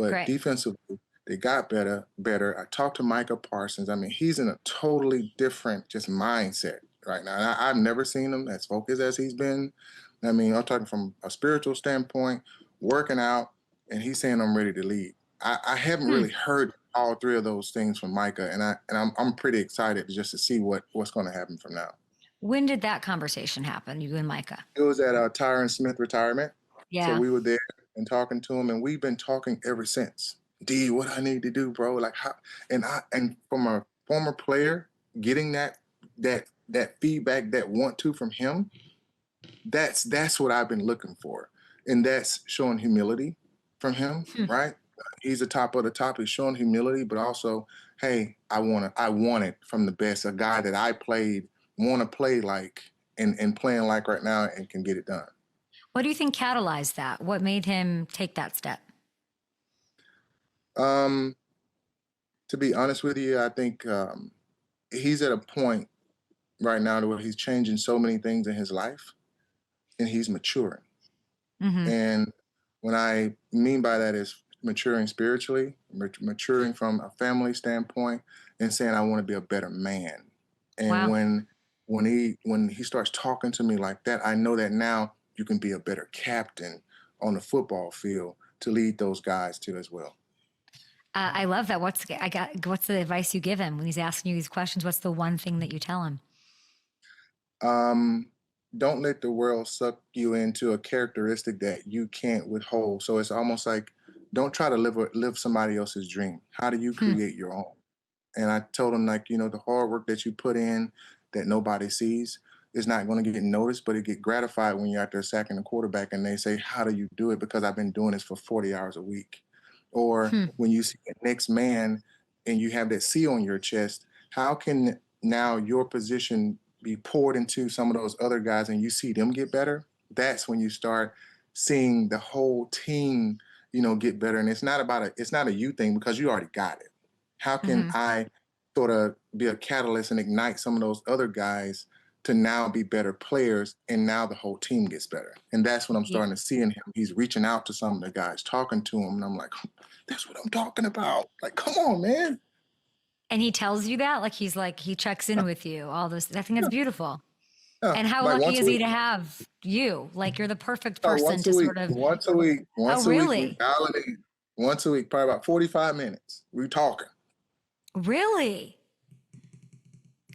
But Great. defensively, they got better. I talked to Micah Parsons. I mean, he's in a totally different just mindset right now. And I've never seen him as focused as he's been. I mean, I'm talking from a spiritual standpoint, working out, and he's saying I'm ready to lead. I haven't Hmm. really heard all three of those things from Micah, and I'm pretty excited just to see what's going to happen from now. When did that conversation happen, you and Micah? It was at Tyron Smith retirement, so Yeah. we were there and talking to him, and we've been talking ever since. D, what I need to do, bro? Like how? And from a former player, getting that feedback, that want to from him, that's what I've been looking for, and that's showing humility from him, Hmm. right? He's the top of the top. He's showing humility, but also, hey, I want it from the best. A guy that I want to play like and playing like right now and can get it done. What do you think catalyzed that? What made him take that step? Um, to be honest with you, I think he's at a point right now to where he's changing so many things in his life, and he's maturing. Mm-hmm. And what I mean by that is maturing spiritually, maturing from a family standpoint, and saying I want to be a better man. And Wow. when he starts talking to me like that, I know that now you can be a better captain on the football field to lead those guys too as well. I love that. What's the advice you give him when he's asking you these questions? What's the one thing that you tell him? Don't let the world suck you into a characteristic that you can't withhold. So it's almost like don't try to live somebody else's dream. How do you Hmm. create your own? And I told him, like, the hard work that you put in that nobody sees is not going to get noticed, but it get gratified when you're out there sacking the quarterback and they say, how do you do it? Because I've been doing this for 40 hours a week. Or Hmm. when you see the next man and you have that C on your chest, how can now your position be poured into some of those other guys and you see them get better? That's when you start seeing the whole team, get better. And it's not a you thing because you already got it. How can Mm-hmm. I sort of be a catalyst and ignite some of those other guys to now be better players, and now the whole team gets better? And that's what I'm Yeah. starting to see in him. He's reaching out to some of the guys, talking to them, and I'm like, that's what I'm talking about. Like, come on, man. And he tells you that, like he checks in with you. All this. I think that's Yeah, beautiful. yeah. And how Like lucky once a is he week. to have you? Like you're the perfect person Once a to week. sort of. Once a week. Oh, Once a week. We really? dial it in. Once a week, probably about 45 minutes. We talking. Really?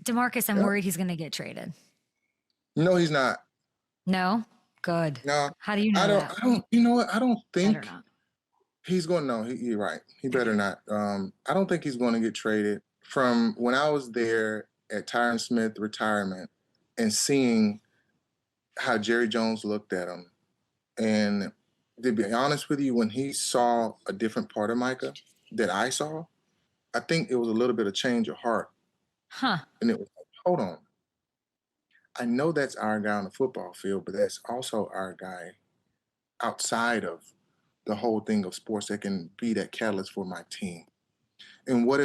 DeMarcus, I'm Yeah. worried he's going to get traded. No, he's not. No? Good. No, How do you know I don't. that? I don't. You know what? I don't Better think not. he's going. No, you're right. He better not. I don't think he's going to get traded. From when I was there at Tyron Smith retirement and seeing how Jerry Jones looked at him, and to be honest with you, when he saw a different part of Micah that I saw, I think it was a little bit of change of heart, Huh. and it was like, hold on. I know that's our guy on the football field, but that's also our guy outside of the whole thing of sports that can be that catalyst for my team. And what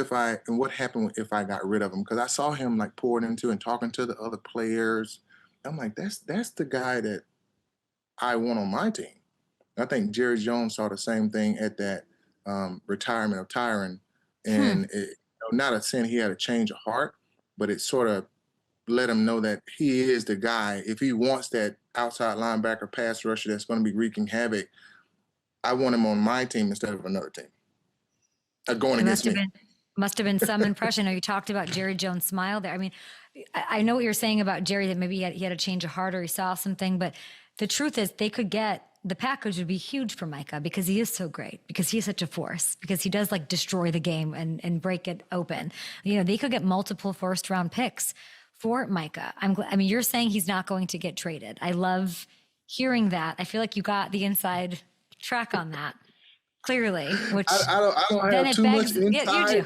happened if I got rid of him? Because I saw him like pouring into and talking to the other players. I'm like, that's the guy that I want on my team. I think Jerry Jones saw the same thing at that retirement of Tyron, Hmm. and not a saying he had a change of heart, but it sort of let him know that he is the guy. If he wants that outside linebacker pass rusher that's going to be wreaking havoc, I want him on my team instead of another team. Going It against me. must have been some impression. You talked about Jerry Jones' smile there. I mean, I know what you're saying about Jerry, that maybe he had a change of heart or he saw something, but the truth is the package would be huge for Micah because he is so great, because he is such a force, because he does like destroy the game and break it open. They could get multiple first round picks for Micah. I mean, you're saying he's not going to get traded. I love hearing that. I feel like you got the inside track on that. Clearly, which I don't then have it too much begs, yeah, you inside. do.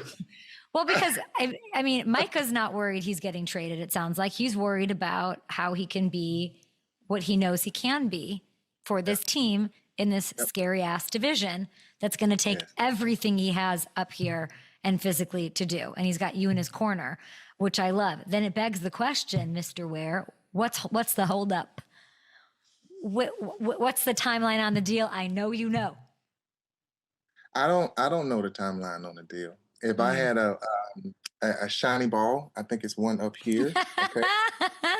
Well, because I mean, Micah's not worried he's getting traded. It sounds like he's worried about how he can be what he knows he can be for this team in this scary ass division that's going to take everything he has up here and physically to do. And he's got you in his corner, which I love. Then it begs the question, Mr. Ware, what's the holdup? What's the timeline on the deal? I know you know. I don't know the timeline on the deal. If I Mm. had a shiny ball, I think it's one up here. Okay.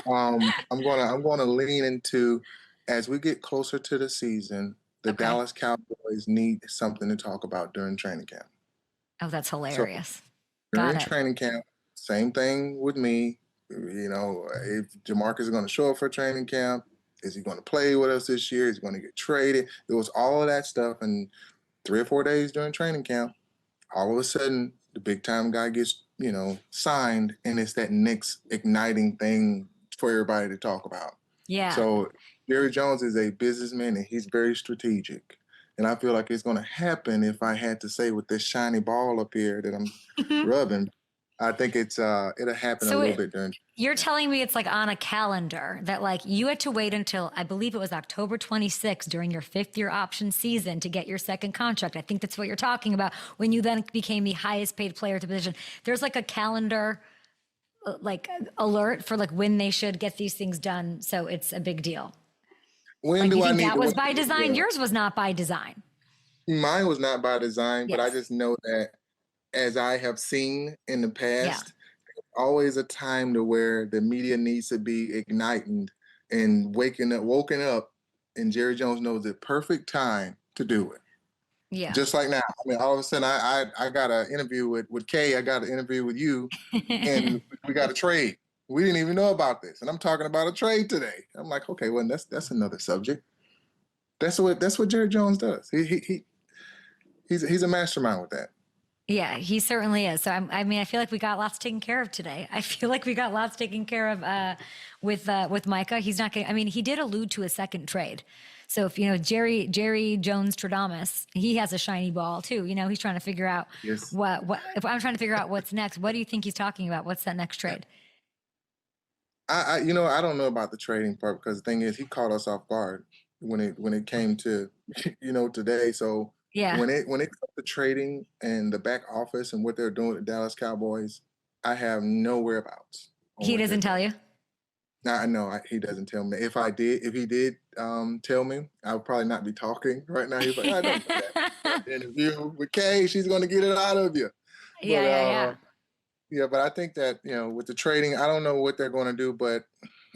I'm gonna lean into, as we get closer to the season, the Okay. Dallas Cowboys need something to talk about during training camp. Oh, that's So hilarious. Got during it. training camp, same thing with me. If DeMarcus is going to show up for training camp, is he going to play with us this year? Is he going to get traded? It was all of that stuff, and 3 or 4 days during training camp, all of a sudden the big time guy gets signed, and it's that next igniting thing for everybody to talk about. Yeah. So Jerry Jones is a businessman, and he's very strategic, and I feel like it's going to happen. If I had to say, with this shiny ball up here that I'm rubbing, I think it'll happen a So little bit during you're camp. telling me it's like on a calendar that like you had to wait until I believe it was October 26th during your fifth year option season to get your second contract. I think that's what you're talking about when you then became the highest paid player at the position. There's like a calendar like alert for like when they should get these things done. So it's a big deal. When Like you do I think need that to was win? by design? Yeah. Yours was not by design. Mine was not by design, but I Yes. just know that, as I have seen in the Yeah. past, always a time to where the media needs to be igniting and woken up, and Jerry Jones knows the perfect time to do it. Yeah. Just like now, I mean, all of a sudden, I got an interview with Kay. I got an interview with you, and we got a trade. We didn't even know about this, and I'm talking about a trade today. I'm like, okay, well, that's another subject. That's what Jerry Jones does. He's a mastermind with that. Yeah, he certainly is. So I mean, I feel like we got lots taken care of today. I feel like we got lots taken care of with Micah. He's not going. I mean, he did allude to a second trade. So if Jerry Jones Stradamus, he has a shiny ball too. He's trying to figure out Yes. what if I'm trying to figure out what's next. What do you think he's talking about? What's that next trade? I don't know about the trading part, because the thing is, he caught us off guard when it came to today. So Yeah, when it comes to trading and the back office and what they're doing with the Dallas Cowboys, I have no whereabouts on he what they're doesn't tell doing. you. Now I know he doesn't tell me. If he did tell me, I would probably not be talking right now. He's like, I don't know that. The interview with Kay, she's going to get it out of you. Yeah, But yeah, yeah. yeah, but I think that, with the trading, I don't know what they're going to do. But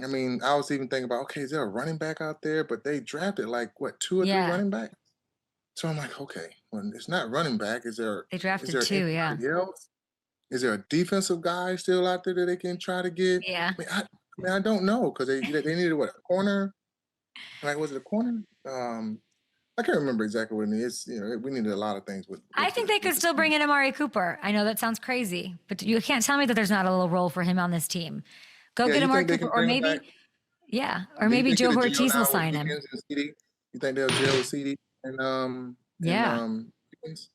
I mean, I was even thinking about, okay, is there a running back out there? But they drafted, like, what, two or three Yeah, running backs? So I'm like, okay, well, it's not running back. Is there they is drafted there two. Yeah, anybody else? Is there a defensive guy still out there that they can try to get? yeah. I don't know, because they needed, what, a corner? Like, was it a corner? I can't remember exactly what it is. We needed a lot of things with I with think the they with could the still bring in Amari Cooper. I know that sounds crazy, but you can't tell me that there's not a little role for him on this team. Go Yeah, get you Amari think they Cooper, can or bring him back? maybe, yeah, or Do you maybe think Joe it'll gel Ortiz will now with sign him. Higgins and CD? You think they'll gel with CD and Yeah. Higgins?